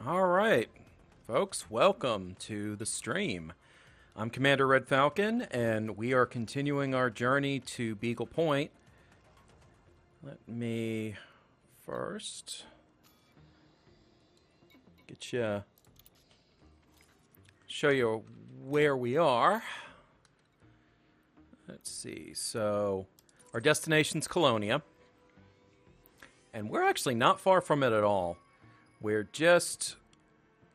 All right, folks, welcome to the stream. I'm Commander Red Falcon, and we are continuing our journey to Beagle Point. Let me first show you where we are. Let's see. So, our destination's Colonia, and we're actually not far from it at all. We're just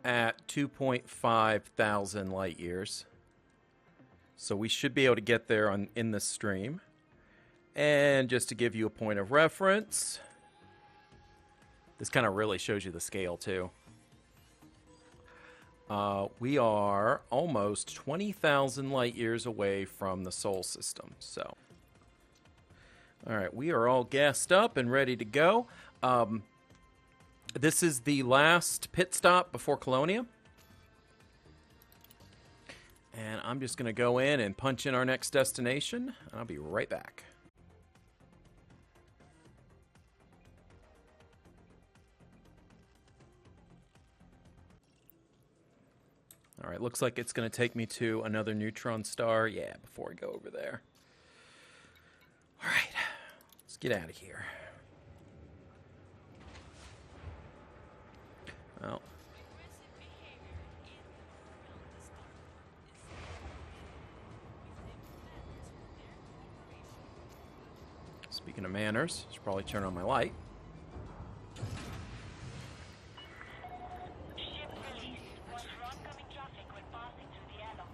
at 2.5 thousand light years. So we should be able to get there in this stream. And just to give you a point of reference, this kind of really shows you the scale too. We are almost 20,000 light years away from the Sol system. So, all right, we are all gassed up and ready to go. This is the last pit stop before Colonia. And I'm just going to go in and punch in our next destination. I'll be right back. All right, looks like it's going to take me to another neutron star. Yeah, before I go over there. All right, let's get out of here. Well, speaking of manners, I should probably turn on my light. Ship released. Watch for oncoming traffic when passing through the airlock.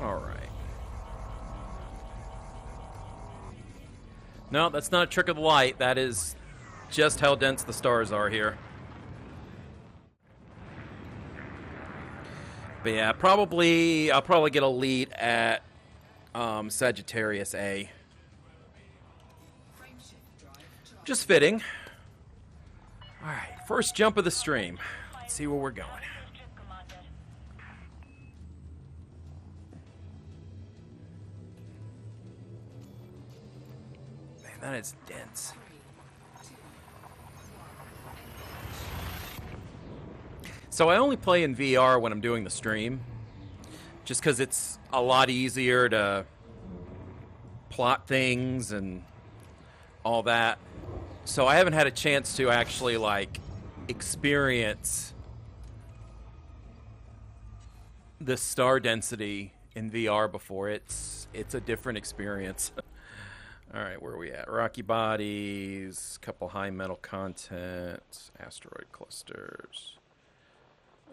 All right. No, that's not a trick of the light. That is just how dense the stars are here. But yeah, I'll probably get a lead at Sagittarius A. Just fitting. All right, first jump of the stream. Let's see where we're going. Man, that is dense. So I only play in VR when I'm doing the stream, just because it's a lot easier to plot things and all that. So I haven't had a chance to actually like experience the star density in VR before. It's a different experience. All right, where are we at? Rocky bodies, couple high metal content, asteroid clusters.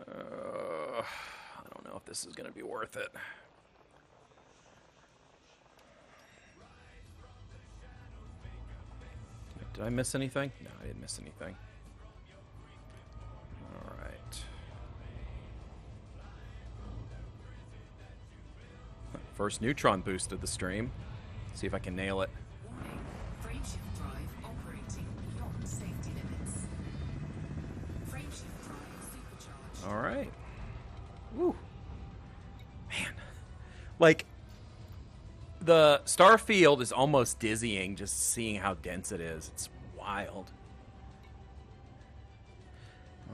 I don't know if this is going to be worth it. Did I miss anything? No, I didn't miss anything. All right. First neutron boost of the stream. See if I can nail it. Warning. Frameshift drive operating beyond safety limits. Frameshift drive supercharged. All right. Woo. Man. Like, the star field is almost dizzying just seeing how dense it is. It's wild.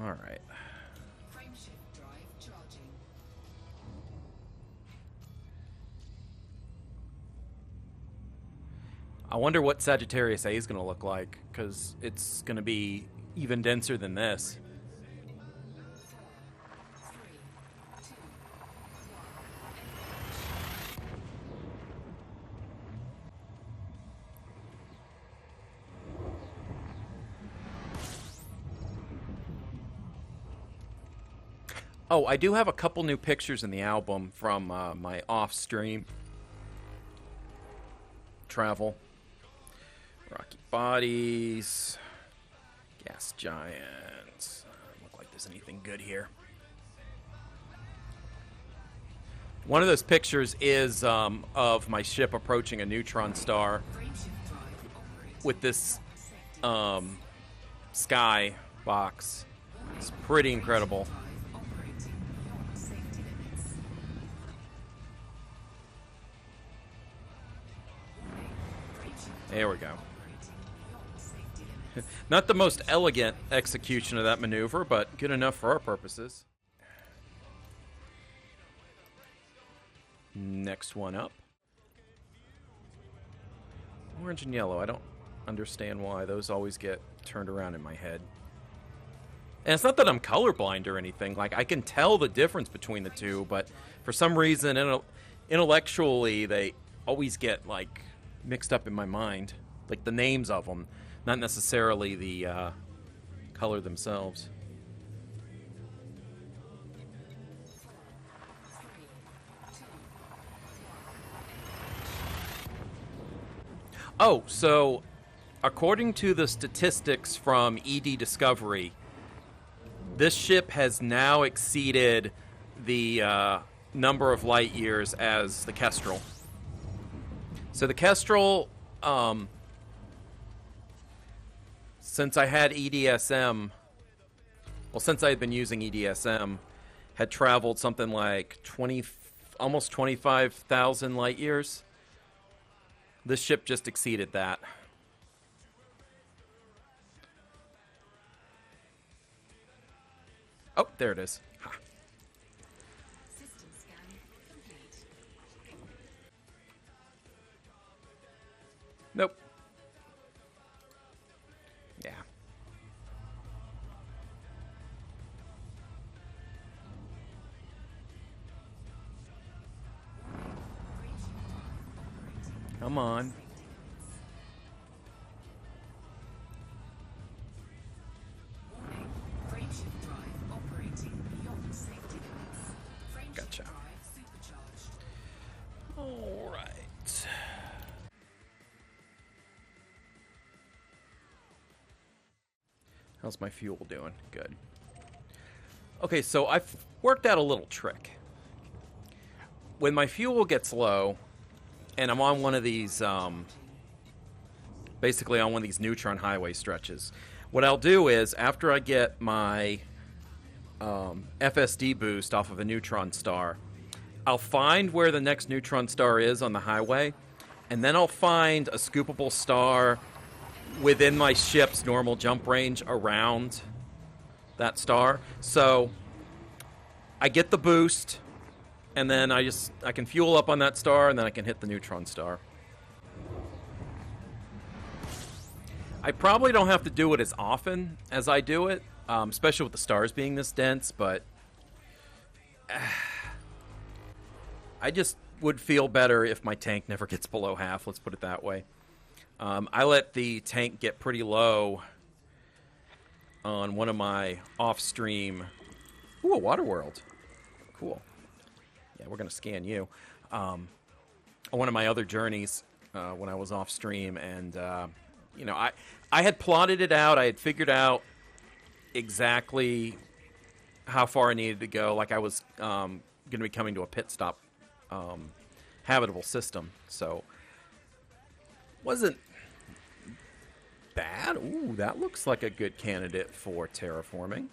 All right. Frameshift drive charging. I wonder what Sagittarius A is going to look like, because it's going to be even denser than this. 4, 3, 2, 1. Oh, I do have a couple new pictures in the album from my off-stream travel. Rocky bodies, gas giants. Doesn't look like there's anything good here. One of those pictures is of my ship approaching a neutron star with this sky box is pretty incredible. Operating beyond safety limits. Warning, frameshift There we go. operating beyond safety limits. Not the most elegant execution of that maneuver, but good enough for our purposes. Next one up. Orange and yellow. I don't understand why those always get turned around in my head. And it's not that I'm colorblind or anything. Like, I can tell the difference between the two, but for some reason, intellectually, they always get, like, mixed up in my mind. Like, the names of them, not necessarily the color themselves. Oh, so according to the statistics from ED Discovery, this ship has now exceeded the number of light years as the Kestrel. So the Kestrel, since I had EDSM, well, since I had been using EDSM, had traveled something like almost 25,000 light years. This ship just exceeded that. Oh, there it is. Ha. System scan complete. Nope. Yeah. Come on. Warning, frameshift drive operating beyond safety limits. Frameshift Gotcha. drive supercharged. All right. How's my fuel doing? Good. Okay, so I've worked out a little trick. When my fuel gets low, and I'm on one of these, basically on one of these neutron highway stretches, what I'll do is, after I get my FSD boost off of a neutron star, I'll find where the next neutron star is on the highway, and then I'll find a scoopable star within my ship's normal jump range around that star. So I get the boost, and then I can fuel up on that star, and then I can hit the neutron star. I probably don't have to do it as often as I do it, especially with the stars being this dense, but I just would feel better if my tank never gets below half, let's put it that way. I let the tank get pretty low on one of my off-stream... Ooh, a water world. Cool. Yeah, we're going to scan you. On one of my other journeys when I was off-stream, and, you know, I had plotted it out. I had figured out exactly how far I needed to go. Like, I was going to be coming to a pit stop habitable system, so wasn't bad. Ooh, that looks like a good candidate for terraforming.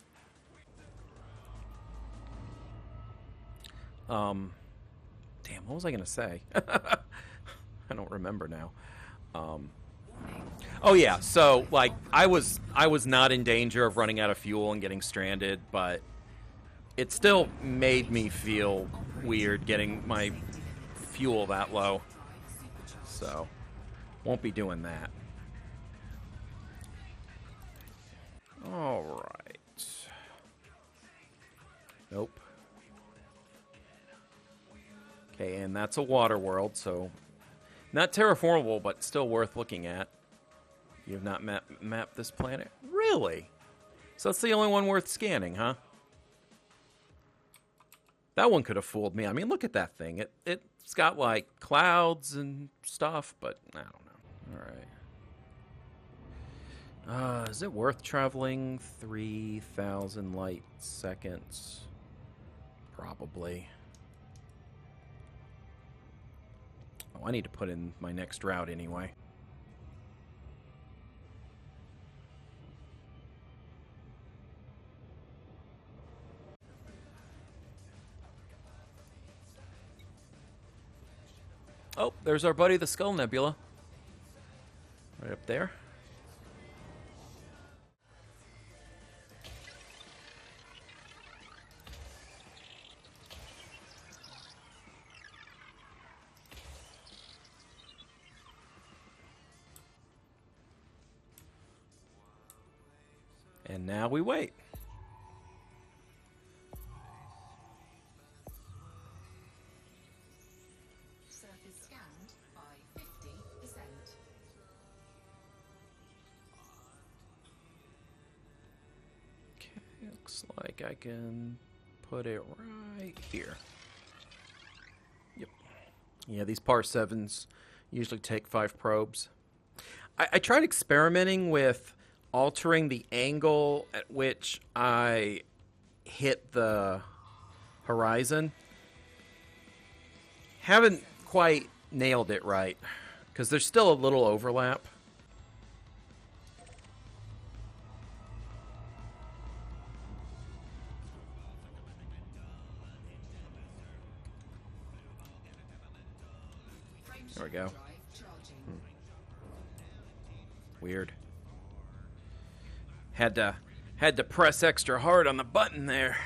Damn, what was I gonna say? I don't remember now. Oh yeah, so like I was not in danger of running out of fuel and getting stranded, but it still made me feel weird getting my fuel that low. So won't be doing that. All right. Nope. Okay, and that's a water world, so not terraformable, but still worth looking at. You have not mapped this planet? Really? So that's the only one worth scanning, huh? That one could have fooled me. I mean, look at that thing. It's got, like, clouds and stuff, but I don't know. All right. Is it worth traveling 3,000 light seconds? Probably. Oh, I need to put in my next route anyway. Oh, there's our buddy, the Skull Nebula. Right up there. And now we wait. Surface scanned by 50%. Okay, looks like I can put it right here. Yep. Yeah, these Par 7s usually take 5 probes. I tried experimenting with altering the angle at which I hit the horizon. Haven't quite nailed it right, because there's still a little overlap. There we go. Weird. Had to press extra hard on the button there.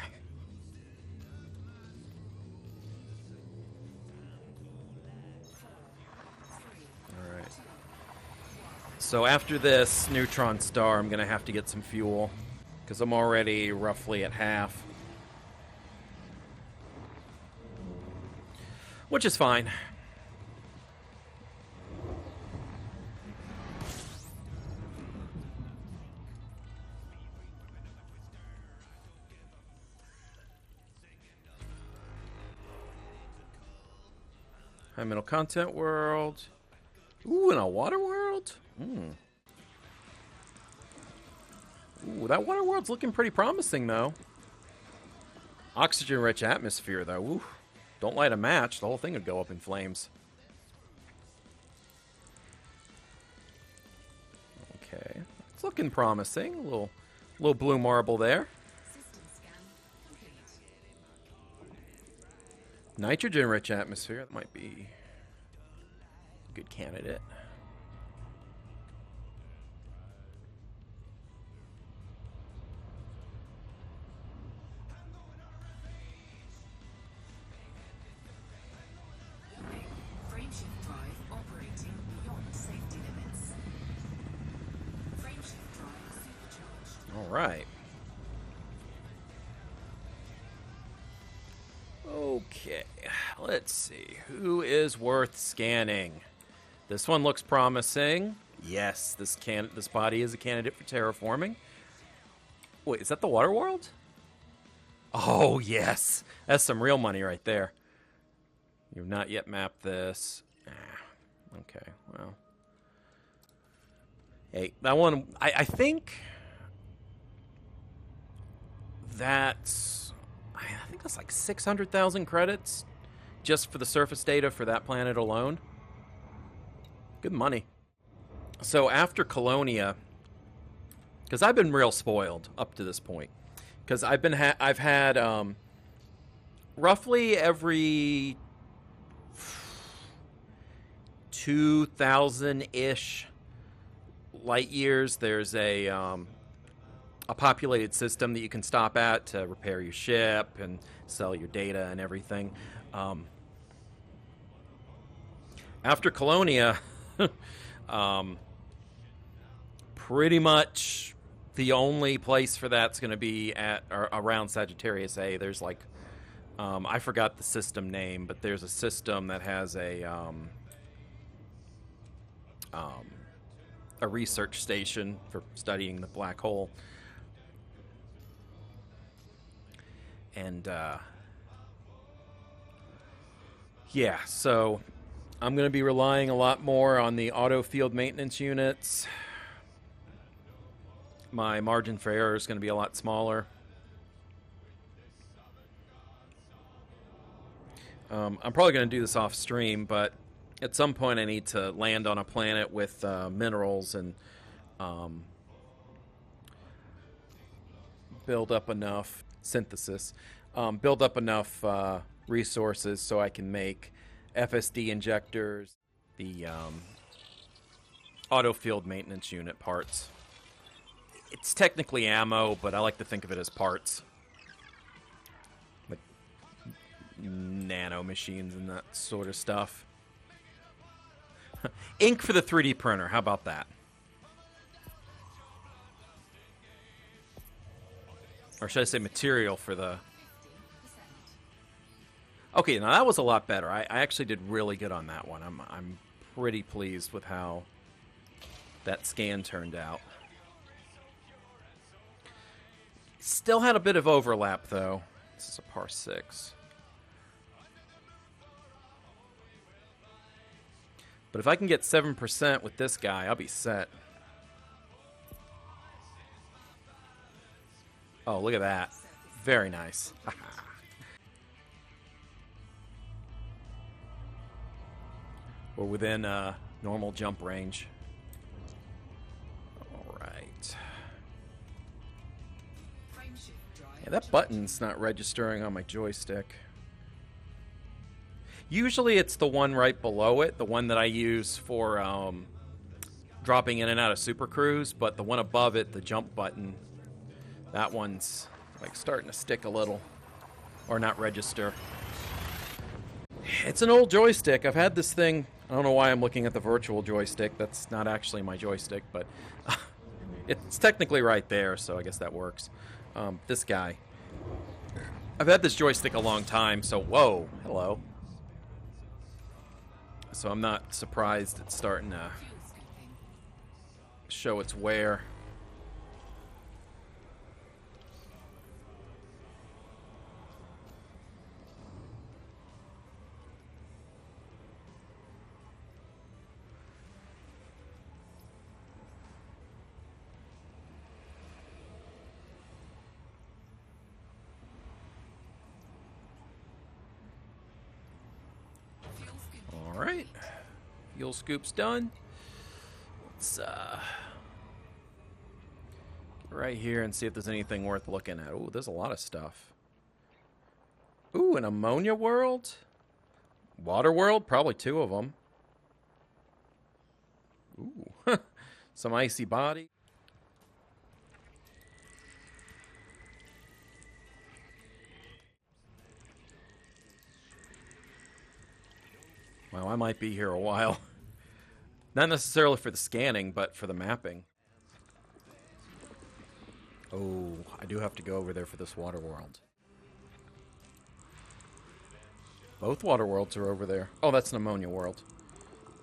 All right. So after this neutron star, I'm gonna have to get some fuel because I'm already roughly at half, which is fine. High middle content world. Ooh, and a water world? Ooh, that water world's looking pretty promising, though. Oxygen-rich atmosphere, though. Ooh, don't light a match. The whole thing would go up in flames. Okay. It's looking promising. A little blue marble there. System scan complete. Nitrogen-rich atmosphere. That might be a good candidate. Warning. Frameshift drive operating beyond safety limits. Frameshift drive supercharged. All right. Okay, let's see. Who is worth scanning? This one looks promising. Yes, this body is a candidate for terraforming. Wait, is that the water world? Oh, yes. That's some real money right there. You've not yet mapped this. Okay, well. Hey, that one, I think that's... I think that's like 600,000 credits just for the surface data for that planet alone. Good money. So after Colonia, because I've been real spoiled up to this point, because I've had roughly every 2,000-ish light years, there's a populated system that you can stop at to repair your ship and sell your data and everything. After Colonia, pretty much the only place for that's going to be at or around Sagittarius A. There's like, I forgot the system name, but there's a system that has a research station for studying the black hole. And, yeah, so I'm going to be relying a lot more on the auto field maintenance units. My margin for error is going to be a lot smaller. I'm probably going to do this off stream, but at some point I need to land on a planet with minerals and build up enough synthesis, build up enough resources so I can make FSD injectors, the auto field maintenance unit parts. It's technically ammo, but I like to think of it as parts. Like nano machines and that sort of stuff. Ink for the 3D printer, how about that? Or should I say material for the... Okay, now that was a lot better. I actually did really good on that one. I'm pretty pleased with how that scan turned out. Still had a bit of overlap, though. This is a par 6. But if I can get 7% with this guy, I'll be set. Oh, look at that. Very nice. We're within normal jump range. All right. Yeah, that button's not registering on my joystick. Usually it's the one right below it, the one that I use for dropping in and out of Super Cruise, but the one above it, the jump button, that one's like starting to stick a little or not register. It's an old joystick. I've had this thing. I don't know why I'm looking at the virtual joystick. That's not actually my joystick, but it's technically right there, so I guess that works. This guy. I've had this joystick a long time, so whoa, hello. So I'm not surprised it's starting to show its wear. Alright, fuel scoop's done. Let's get right here and see if there's anything worth looking at. Ooh, there's a lot of stuff. Ooh, an ammonia world? Water world? Probably 2 of them. Ooh, some icy body. Well, I might be here a while. Not necessarily for the scanning, but for the mapping. Oh, I do have to go over there for this water world. Both water worlds are over there. Oh, that's an ammonia world.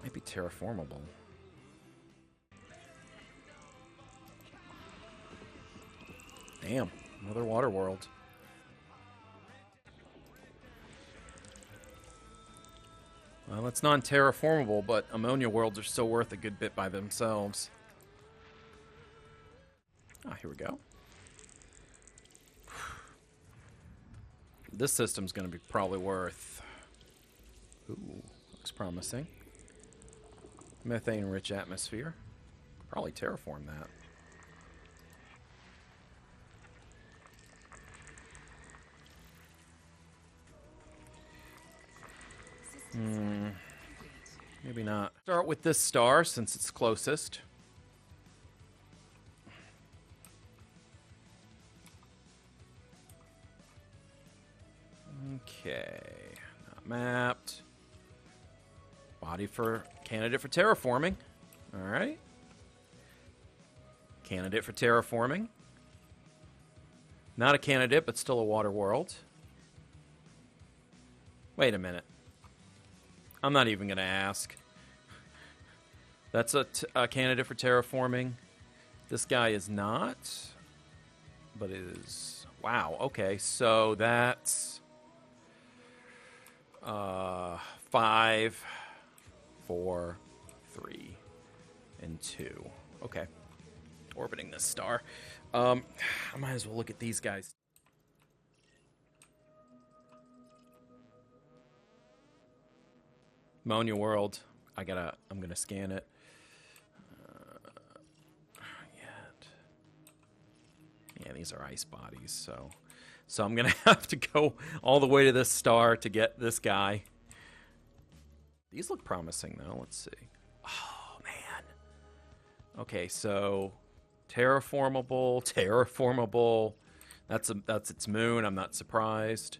Might be terraformable. Damn, another water world. Well, it's non-terraformable, but ammonia worlds are still worth a good bit by themselves. Ah, here we go. This system's going to be probably worth... Ooh, looks promising. Methane-rich atmosphere. Probably terraform that. Maybe not. Start with this star since it's closest. Okay. Not mapped. Body for candidate for terraforming. Alright. Candidate for terraforming. Not a candidate, but still a water world. Wait a minute. I'm not even going to ask. That's a candidate for terraforming. This guy is not. But is... Wow, okay. So that's... 5, 4, 3, and 2. Okay. Orbiting this star. I might as well look at these guys. Ammonia world. I'm gonna scan it. Yeah, these are ice bodies, so I'm gonna have to go all the way to this star to get this guy. These look promising, though. Let's see. Oh, man. Okay, so terraformable. That's its moon. I'm not surprised.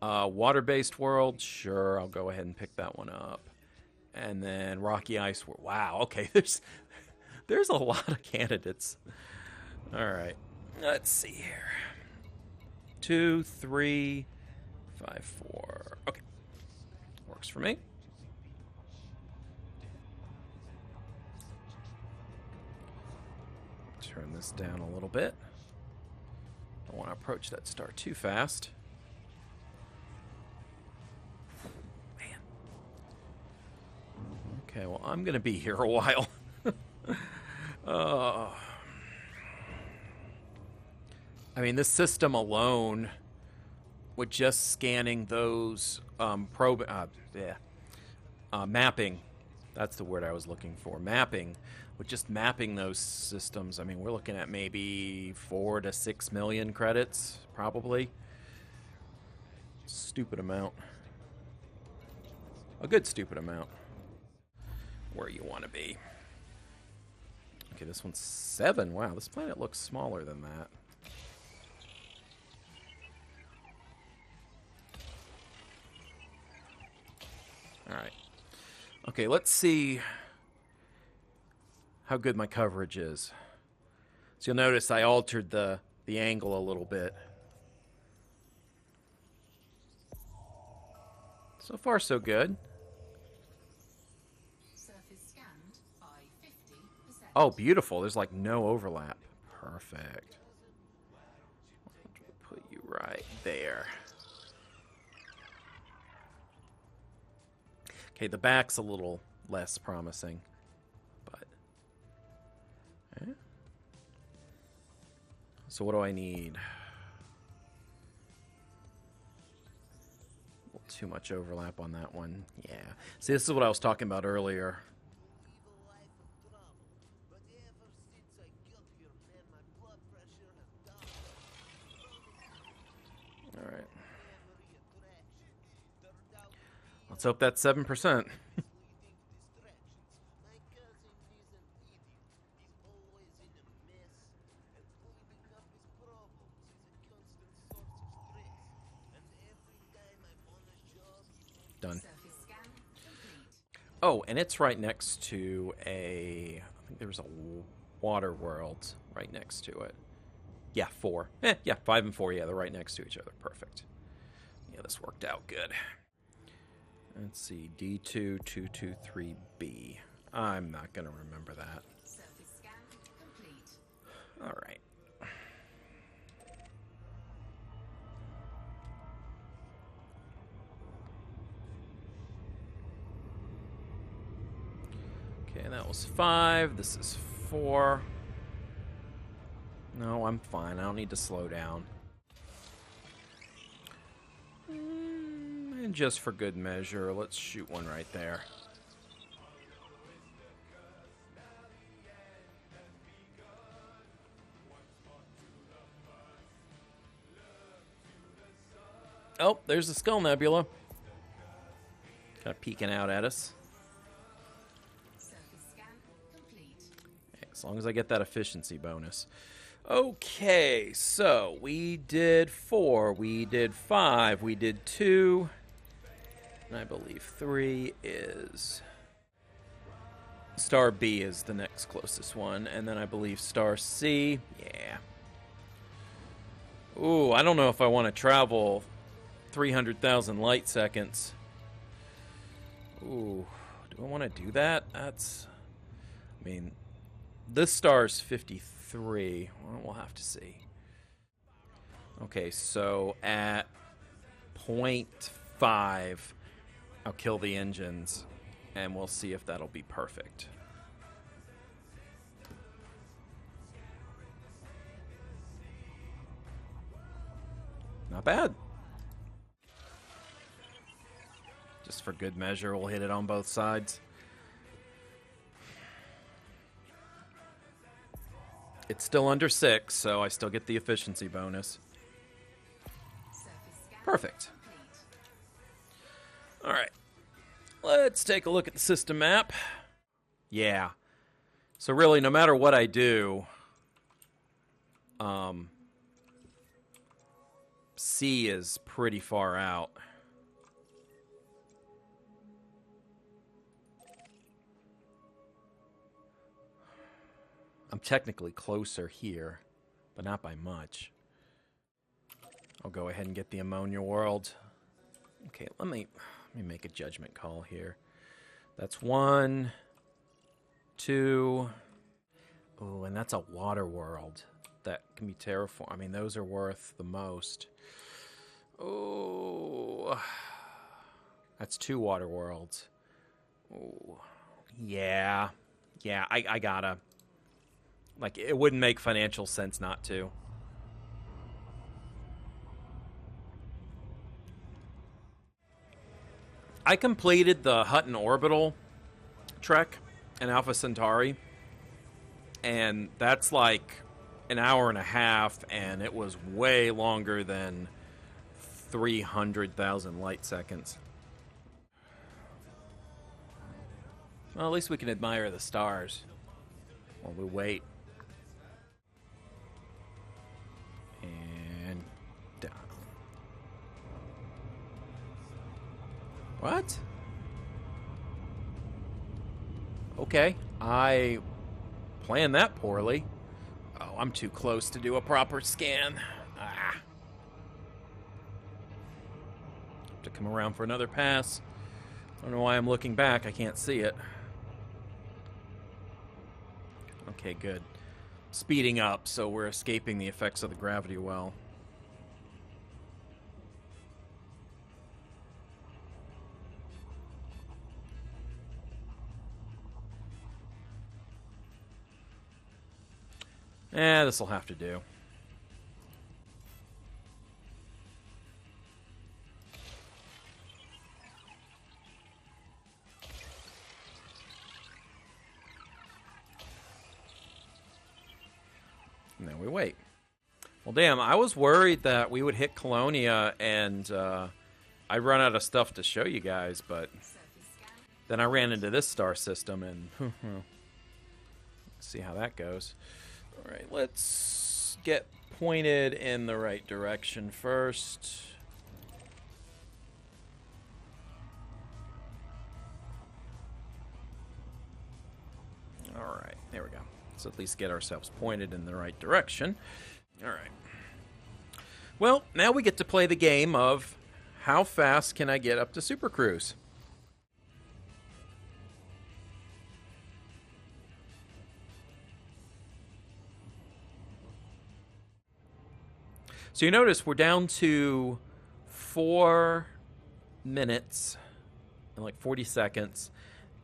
Water-based world. Sure, I'll go ahead and pick that one up. And then rocky ice world. Wow. Okay, there's a lot of candidates. All right. Let's see here. 2, 3, 5, 4. Okay. Works for me. Turn this down a little bit. Don't want to approach that star too fast. Man. Okay, well, I'm going to be here a while. I mean, this system alone, with just scanning those mapping, that's the word I was looking for, mapping, with just mapping those systems, I mean, we're looking at maybe 4 to 6 million credits, probably. Stupid amount. A good stupid amount. Where you want to be. Okay, this one's 7. Wow, this planet looks smaller than that. Alright. Okay, let's see how good my coverage is. So you'll notice I altered the angle a little bit. So far, so good. Surface scanned by 50%. Oh, beautiful. There's like no overlap. Perfect. Put you right there. Okay, the back's a little less promising, but... So what do I need? A little too much overlap on that one. Yeah. See, this is what I was talking about earlier. All right. Let's hope that's 7%. Done. Oh, and it's right next to I think there was a water world right next to it. Yeah, 4. Yeah, 5 and 4. Yeah, they're right next to each other. Perfect. Yeah, this worked out good. Let's see, D2-223B. I'm not going to remember that. Surface scan complete. All right. Okay, that was 5. This is 4. No, I'm fine. I don't need to slow down. And just for good measure, let's shoot one right there. Oh, there's the Skull Nebula. Kind of peeking out at us. Surface scan complete. As long as I get that efficiency bonus. Okay, so we did 4, we did 5, we did 2, and I believe 3 is... Star B is the next closest one, and then I believe Star C, yeah. Ooh, I don't know if I want to travel 300,000 light seconds. Ooh, do I want to do that? That's... I mean, this star's 53. Well, we'll have to see. Okay, so at 0.5, I'll kill the engines, and we'll see if that'll be perfect. Not bad. Just for good measure, we'll hit it on both sides. It's still under 6, so I still get the efficiency bonus. Perfect. All right. Let's take a look at the system map. Yeah. So really, no matter what I do, C is pretty far out. I'm technically closer here, but not by much. I'll go ahead and get the ammonia world. Okay, let me make a judgment call here. That's 1, 2. Oh, and that's a water world that can be terraformed. I mean, those are worth the most. Oh, that's 2 water worlds. Oh, yeah, I gotta. Like, it wouldn't make financial sense not to. I completed the Hutton Orbital trek in Alpha Centauri, and that's like an hour and a half, and it was way longer than 300,000 light seconds. Well, at least we can admire the stars while we wait. And down. What? Okay, I planned that poorly. Oh, I'm too close to do a proper scan. Ah. Have to come around for another pass. I don't know why I'm looking back. I can't see it. Okay, good. Speeding up, so we're escaping the effects of the gravity well. This'll have to do. And then we wait. Well, damn, I was worried that we would hit Colonia and I'd run out of stuff to show you guys, but then I ran into this star system and see how that goes. All right, let's get pointed in the right direction first. All right, there we go. Let's at least get ourselves pointed in the right direction. All right. Well, now we get to play the game of how fast can I get up to Super Cruise? So you notice we're down to 4 minutes and like 40 seconds,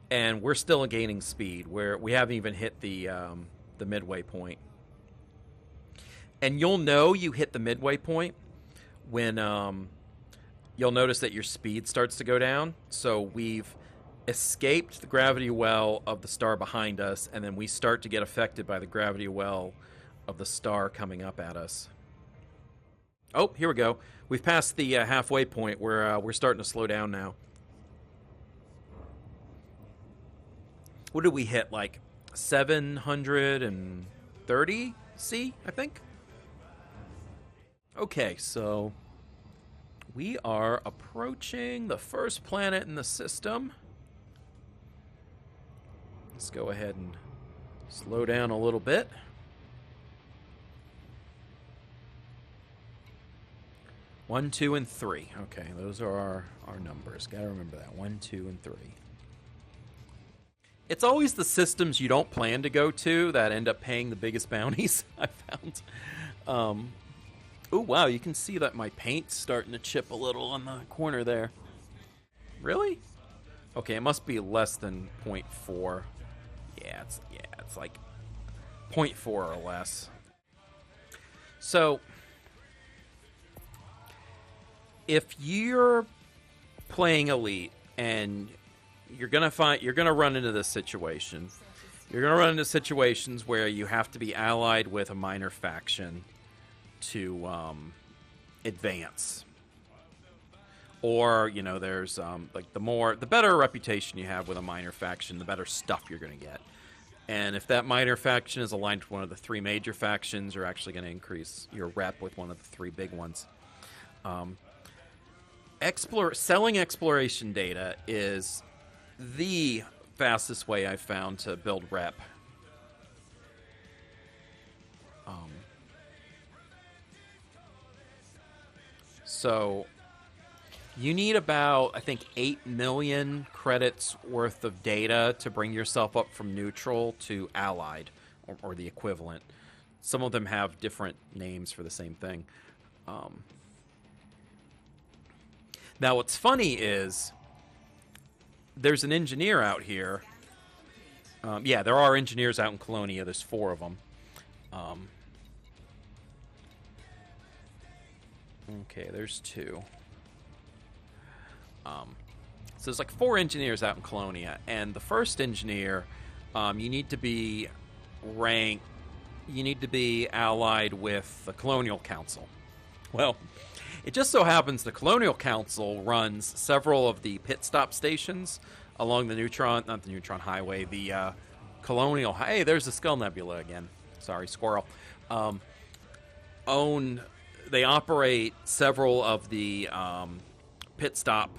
and we're still gaining speed. Where we haven't even hit the midway point. And you'll know you hit the midway point when you'll notice that your speed starts to go down. So we've escaped the gravity well of the star behind us, and then we start to get affected by the gravity well of the star coming up at us. Oh, here we go. We've passed the halfway point where we're starting to slow down now. What did we hit? Like 730 C, I think? Okay, so we are approaching the first planet in the system. Let's go ahead and slow down a little bit. One, 2, and 3. Okay, those are our numbers. Gotta remember that. 1, 2, and 3. It's always the systems you don't plan to go to that end up paying the biggest bounties, I found. Oh, wow, you can see that my paint's starting to chip a little on the corner there. Really? Okay, it must be less than 0.4. Yeah, it's like 0.4 or less. So if you're playing Elite and you're gonna run into this situation, you're gonna run into situations where you have to be allied with a minor faction to advance, Or, you know, there's like the better reputation you have with a minor faction, the better stuff you're going to get. And if that minor faction is aligned with one of the three major factions, you're actually going to increase your rep with one of the three big ones. Selling exploration data is the fastest way I've found to build rep. So you need about, I think, 8 million credits worth of data to bring yourself up from neutral to allied, or the equivalent. Some of them have different names for the same thing. Now, what's funny is there's an engineer out here. Yeah, there are engineers out in Colonia. There's 4 of them. Okay, there's 2. So there's like 4 engineers out in Colonia, and the first engineer, you need to be ranked. You need to be allied with the Colonial Council. Well, it just so happens the Colonial Council runs several of the pit stop stations along the not the Neutron Highway, the Colonial. Hey, there's the Skull Nebula again. Sorry, squirrel. They operate several of the pit stop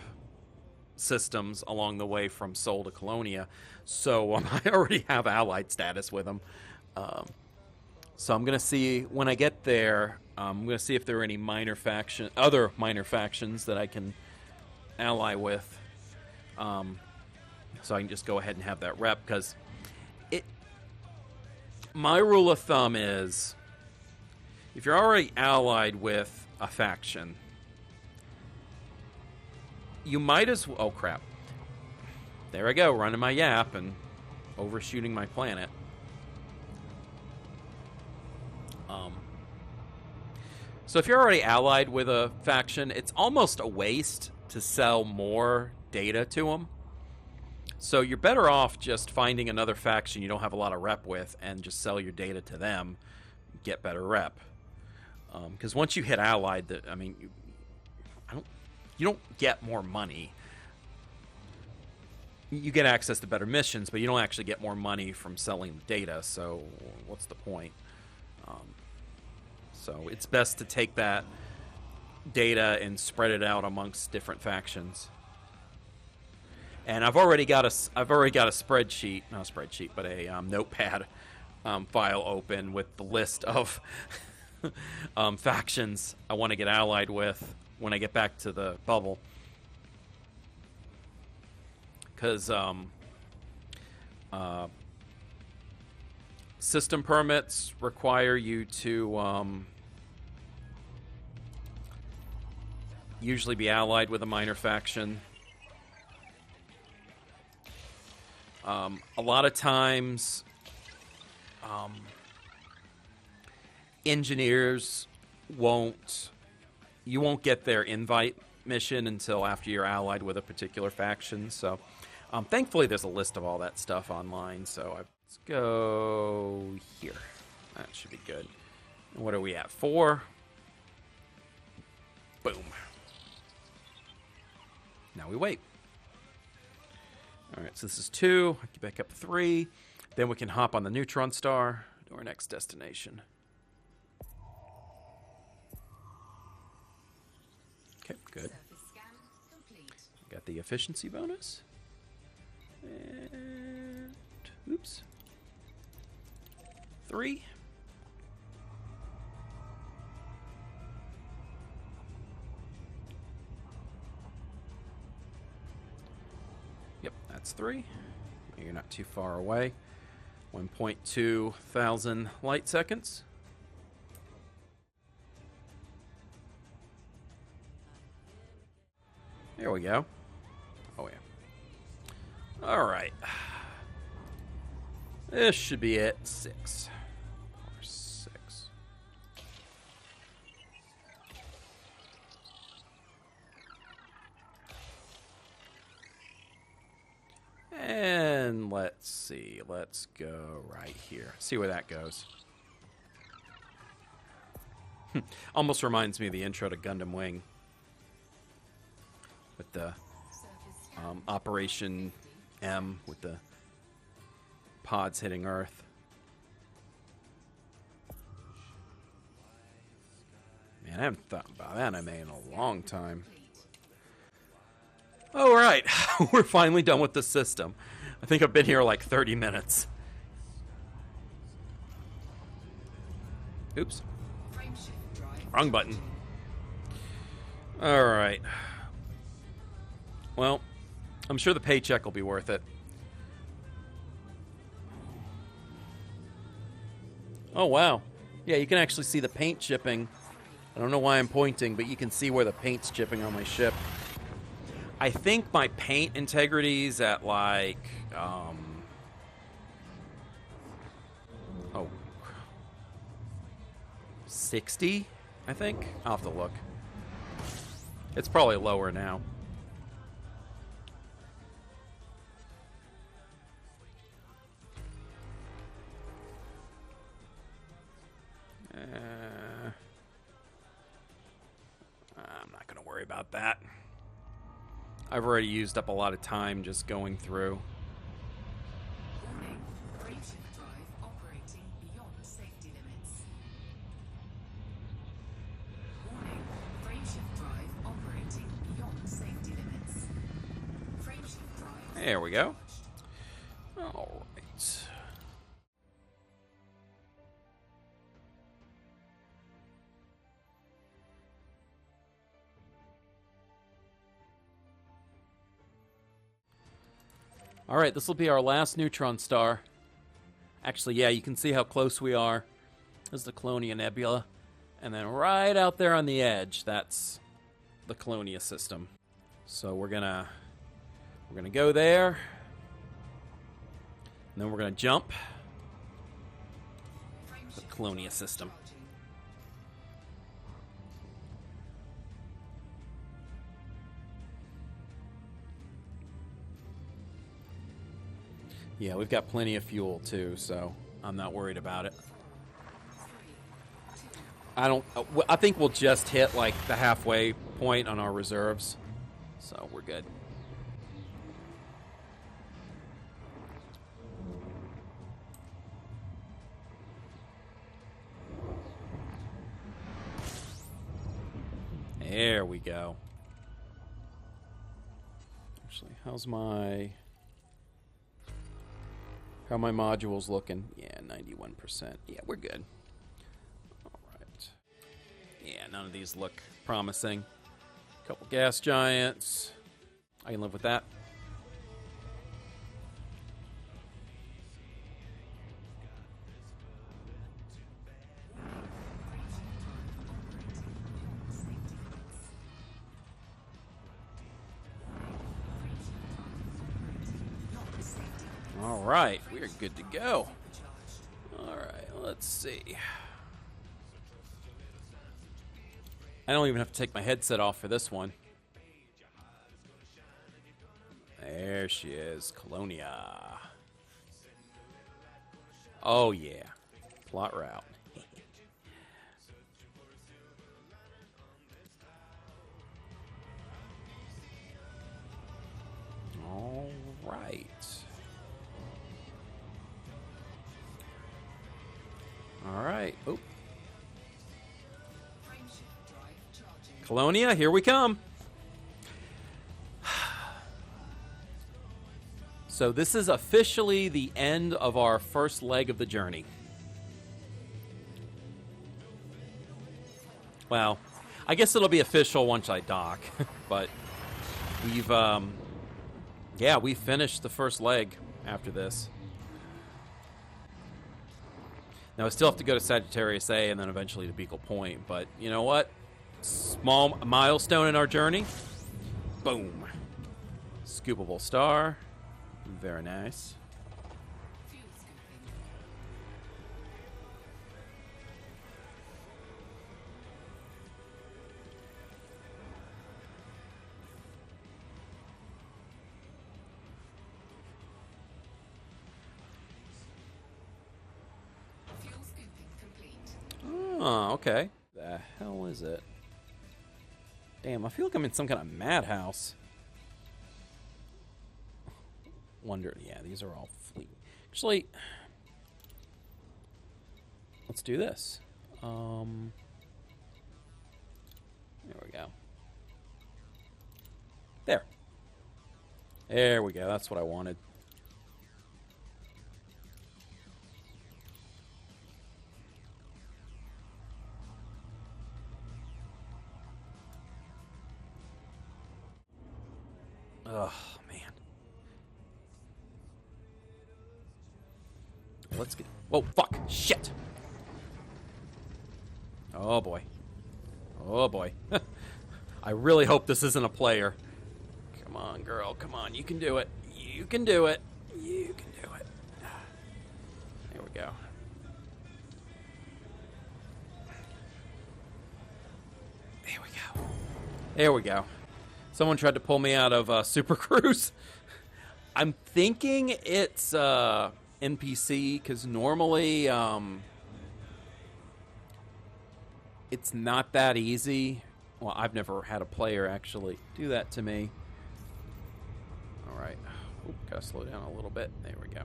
systems along the way from Sol to Colonia, so I already have allied status with them. So I'm gonna see when I get there. I'm gonna see if there are any other minor factions that I can ally with, so I can just go ahead and have that rep. Because my rule of thumb is, if you're already allied with a faction, you might as well... Oh, crap. There I go, running my yap and overshooting my planet. So if you're already allied with a faction, it's almost a waste to sell more data to them. So you're better off just finding another faction you don't have a lot of rep with and just sell your data to them, get better rep. Because once you hit allied, you don't get more money. You get access to better missions, but you don't actually get more money from selling data, so what's the point? So it's best to take that data and spread it out amongst different factions. And I've already got a spreadsheet, not a spreadsheet, but a notepad file open with the list of factions I want to get allied with when I get back to the bubble. Because system permits require you to usually be allied with a minor faction. A lot of times, engineers you won't get their invite mission until after you're allied with a particular faction. So, thankfully, there's a list of all that stuff online. So let's go here. That should be good. What are we at? 4. Boom. Now we wait. All right, so this is 2. Get back up 3. Then we can hop on the neutron star to our next destination. Okay, good. Got the efficiency bonus. And oops. 3. Yep, that's 3. You're not too far away. 1.2 thousand light seconds. There we go. Oh, yeah. All right. This should be it. 6. Or 6. And let's see. Let's go right here. See where that goes. Almost reminds me of the intro to Gundam Wing. with the Operation M with the pods hitting Earth. Man, I haven't thought about anime in a long time. All right, we're finally done with the system. I think I've been here like 30 minutes. Oops. Wrong button. All right. Well, I'm sure the paycheck will be worth it. Oh, wow. Yeah, you can actually see the paint chipping. I don't know why I'm pointing, but you can see where the paint's chipping on my ship. I think my paint integrity's at like, 60, I think. I'll have to look. It's probably lower now. I'm not going to worry about that. I've already used up a lot of time just going through. Warning, frameshift drive operating beyond safety limits. Warning, frameshift drive operating beyond safety limits. Frameshift drive. There we go. All right. All right, this will be our last neutron star. Actually, yeah, you can see how close we are. There's the Colonia Nebula. And then right out there on the edge, that's the Colonia system. So we're gonna go there. And then we're gonna jump the Colonia system. Yeah, we've got plenty of fuel too, so I'm not worried about it. I think we'll just hit like the halfway point on our reserves, so we're good. There we go. Actually, how are my modules looking? Yeah, 91%. Yeah, we're good. All right. Yeah, none of these look promising. Couple gas giants. I can live with that. All right, we're good to go. All right, let's see. I don't even have to take my headset off for this one. There she is, Colonia. Oh yeah, plot route. All right. All right. Oh. Colonia, here we come. So this is officially the end of our first leg of the journey. Well, I guess it'll be official once I dock, but we finished the first leg after this. Now, I still have to go to Sagittarius A and then eventually to Beagle Point, but you know what? Small milestone in our journey. Boom. Scoopable star. Very nice. Oh, okay. The hell is it? Damn, I feel like I'm in some kind of madhouse. wonder. Yeah, these are all fleet. Actually, let's do this. There we go. There. There we go. That's what I wanted. Oh, man. Let's get... Whoa, fuck. Shit. Oh, boy. Oh, boy. I really hope this isn't a player. Come on, girl. Come on. You can do it. You can do it. You can do it. There we go. There we go. There we go. Someone tried to pull me out of Super Cruise. I'm thinking it's NPC, because normally it's not that easy. Well, I've never had a player actually do that to me. All right. Oop, gotta slow down a little bit. There we go.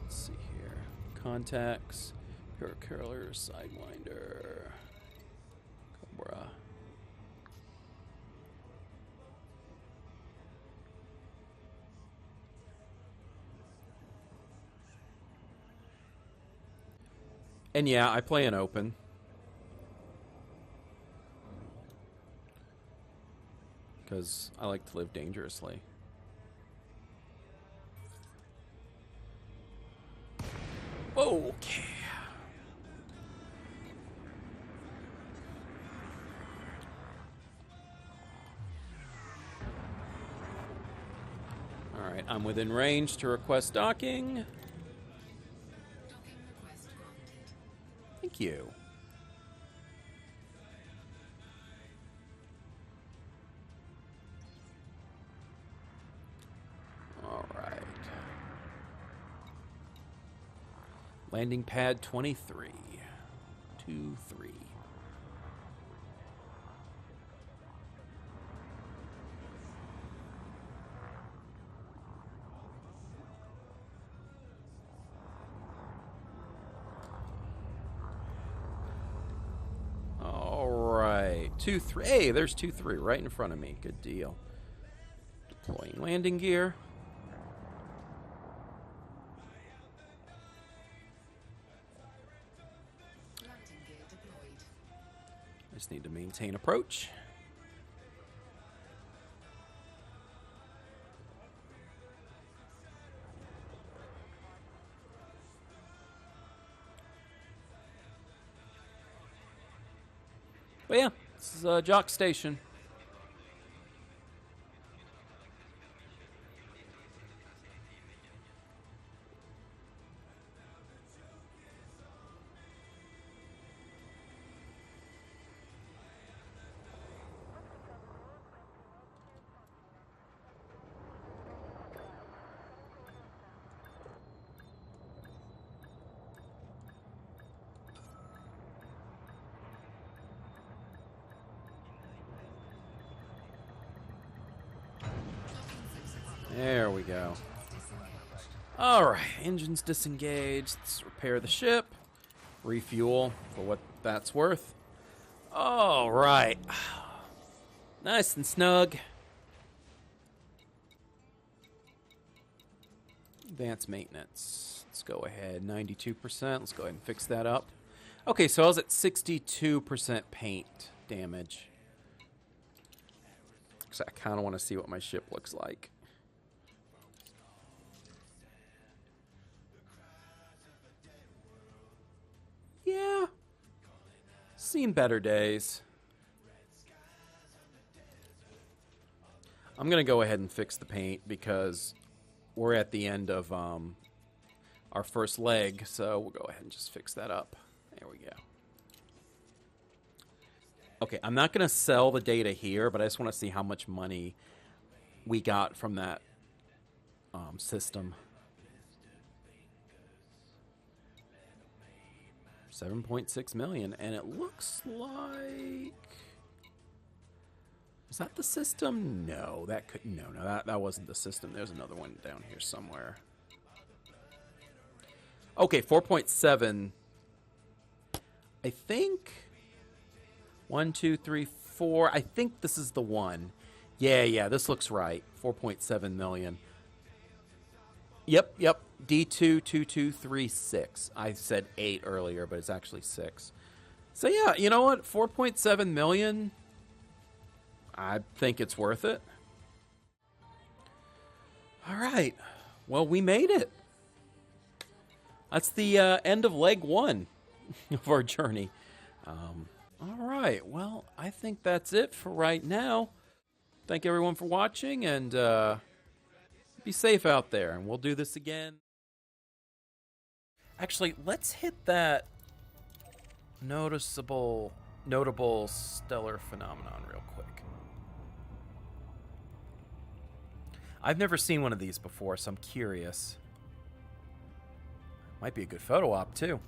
Let's see here. Contacts. Pure Curler, Sidewinder. Cobra. And yeah, I play an open. Because I like to live dangerously. Okay. Alright, I'm within range to request docking. Docking request granted. Thank you. Alright. Landing pad 23. 2-3. Alright. 2-3. Hey, there's 2-3 right in front of me. Good deal. Deploying landing gear. Landing gear deployed. I just need to maintain approach. But yeah, this is a Jock Station. There we go. Alright, engines disengaged. Let's repair the ship. Refuel for what that's worth. Alright. Nice and snug. Advanced maintenance. Let's go ahead. 92%. Let's go ahead and fix that up. Okay, so I was at 62% paint damage. So I kind of want to see what my ship looks like. Yeah. Seen better days. I'm going to go ahead and fix the paint because we're at the end of our first leg, so we'll go ahead and just fix that up. There we go. Okay, I'm not going to sell the data here, but I just want to see how much money we got from that system. 7.6 million, and it looks like Is that the system? No, that could no, that wasn't the system. There's another one down here somewhere. Okay, 4.7. I think 1, 2, 3, 4. I think this is the one. Yeah, this looks right. 4.7 million. Yep. D22236. I said 8 earlier, but it's actually 6. So yeah, you know what? 4.7 million. I think it's worth it. All right. Well, we made it. That's the end of leg 1 of our journey. All right. Well, I think that's it for right now. Thank everyone for watching, and be safe out there, and we'll do this again. Actually, let's hit that notable stellar phenomenon real quick. I've never seen one of these before, so I'm curious. Might be a good photo op, too.